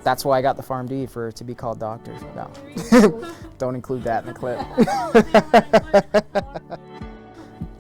That's why I got the PharmD, to be called doctor. No, don't include that in the clip.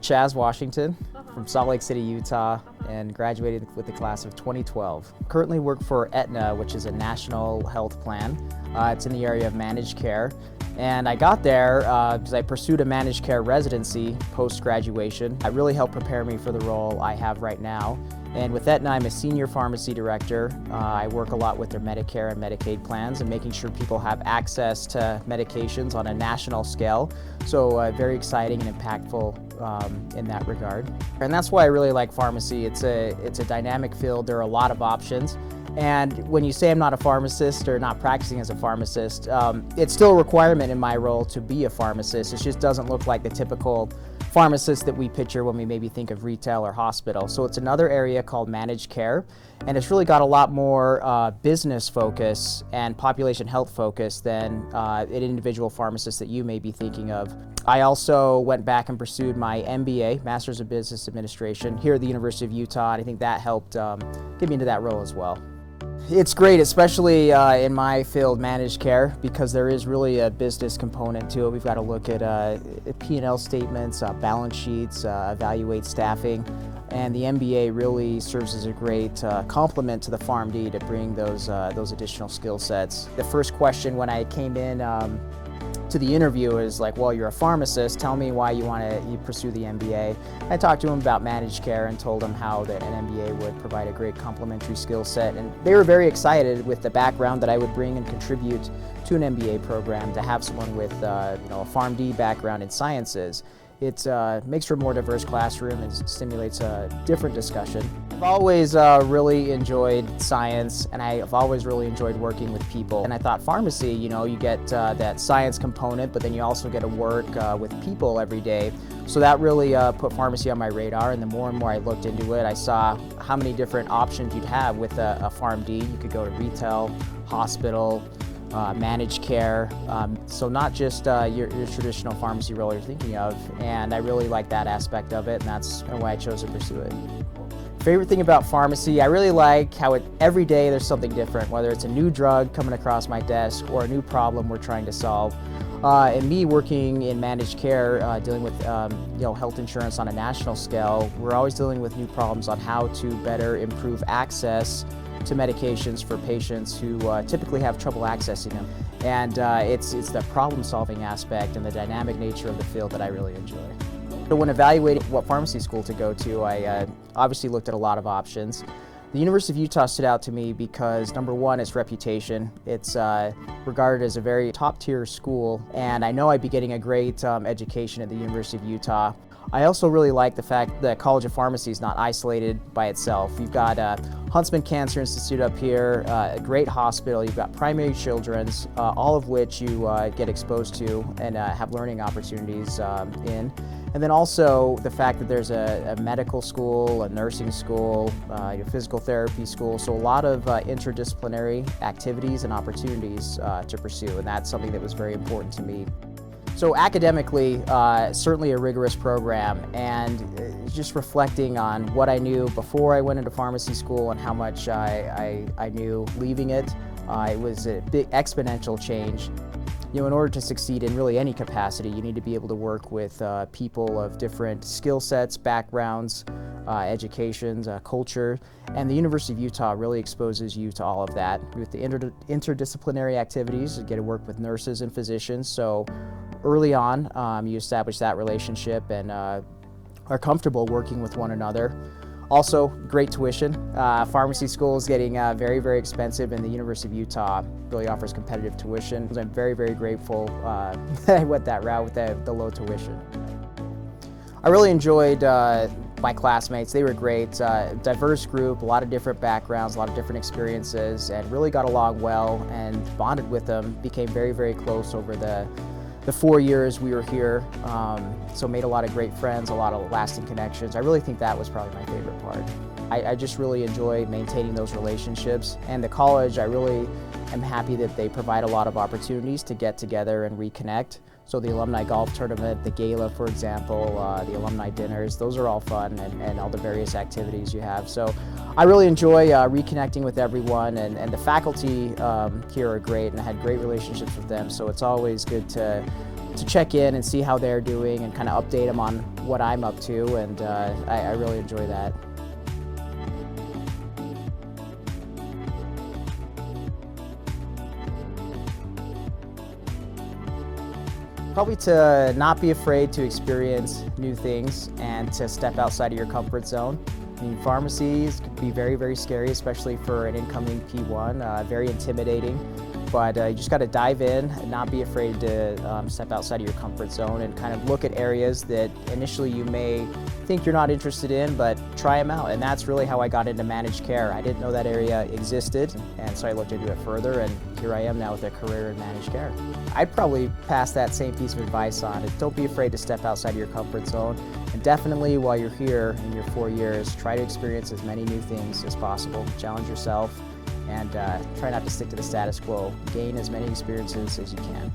Chaz Washington from Salt Lake City, Utah, and graduated with the class of 2012. Currently work for Aetna, which is a national health plan. It's in the area of managed care. And I got there because I pursued a managed care residency post-graduation. It really helped prepare me for the role I have right now. And with Aetna, I'm a senior pharmacy director. I work a lot with their Medicare and Medicaid plans and making sure people have access to medications on a national scale. So very exciting and impactful in that regard. And that's why I really like pharmacy. It's a dynamic field. There are a lot of options. And when you say I'm not a pharmacist or not practicing as a pharmacist, it's still a requirement in my role to be a pharmacist. It just doesn't look like the typical pharmacist that we picture when we maybe think of retail or hospital. So it's another area called managed care, and it's really got a lot more business focus and population health focus than an individual pharmacist that you may be thinking of. I also went back and pursued my MBA, Master's of Business Administration, here at the University of Utah, and I think that helped get me into that role as well. It's great, especially in my field, managed care, because there is really a business component to it. We've got to look at P&L statements, balance sheets, evaluate staffing, and the MBA really serves as a great complement to the PharmD to bring those additional skill sets. The first question when I came in to the interview is like, well, you're a pharmacist, tell me why you pursue the MBA. I talked to them about managed care and told them how an MBA would provide a great complementary skill set, and they were very excited with the background that I would bring and contribute to an MBA program, to have someone with a PharmD background in sciences. It makes for a more diverse classroom and stimulates a different discussion. I've always really enjoyed science, and I've always really enjoyed working with people. And I thought pharmacy, you get that science component, but then you also get to work with people every day. So that really put pharmacy on my radar, and the more and more I looked into it, I saw how many different options you'd have with a PharmD. You could go to retail, hospital, managed care, so not just your traditional pharmacy role you're thinking of, and I really like that aspect of it, and that's why I chose to pursue it. Favorite thing about pharmacy, I really like how every day there's something different, whether it's a new drug coming across my desk or a new problem we're trying to solve. And me working in managed care, dealing with health insurance on a national scale, we're always dealing with new problems on how to better improve access to medications for patients who typically have trouble accessing them. And it's the problem-solving aspect and the dynamic nature of the field that I really enjoy. So when evaluating what pharmacy school to go to, I obviously looked at a lot of options. The University of Utah stood out to me because, number one, its reputation. It's regarded as a very top-tier school, and I know I'd be getting a great education at the University of Utah. I also really like the fact that College of Pharmacy is not isolated by itself. You've got Huntsman Cancer Institute up here, a great hospital, you've got Primary Children's, all of which you get exposed to and have learning opportunities in. And then also the fact that there's a medical school, a nursing school, a physical therapy school, so a lot of interdisciplinary activities and opportunities to pursue, and that's something that was very important to me. So academically, certainly a rigorous program, and just reflecting on what I knew before I went into pharmacy school and how much I knew leaving it, it was a big exponential change. In order to succeed in really any capacity, you need to be able to work with people of different skill sets, backgrounds, educations, culture, and the University of Utah really exposes you to all of that. With the interdisciplinary activities, you get to work with nurses and physicians, so early on you establish that relationship and are comfortable working with one another. Also, great tuition. Pharmacy school is getting very, very expensive, and the University of Utah really offers competitive tuition. I'm very, very grateful that I went that route with the low tuition. I really enjoyed my classmates. They were great. Diverse group, a lot of different backgrounds, a lot of different experiences, and really got along well and bonded with them. Became very, very close over the 4 years we were here, so made a lot of great friends, a lot of lasting connections. I really think that was probably my favorite part. I just really enjoy maintaining those relationships, and the college, I really am happy that they provide a lot of opportunities to get together and reconnect. So the alumni golf tournament, the gala, for example, the alumni dinners, those are all fun, and all the various activities you have. So I really enjoy reconnecting with everyone, and the faculty here are great, and I had great relationships with them. So it's always good to check in and see how they're doing and kind of update them on what I'm up to, and I really enjoy that. Probably to not be afraid to experience new things and to step outside of your comfort zone. I mean, pharmacies can be very, very scary, especially for an incoming P1, very intimidating. But you just got to dive in and not be afraid to step outside of your comfort zone and kind of look at areas that initially you may think you're not interested in, but try them out. And that's really how I got into managed care. I didn't know that area existed, and so I looked into it further, and here I am now with a career in managed care. I'd probably pass that same piece of advice on. Don't be afraid to step outside of your comfort zone. And definitely while you're here in your 4 years, try to experience as many new things as possible. Challenge yourself, and try not to stick to the status quo. Gain as many experiences as you can.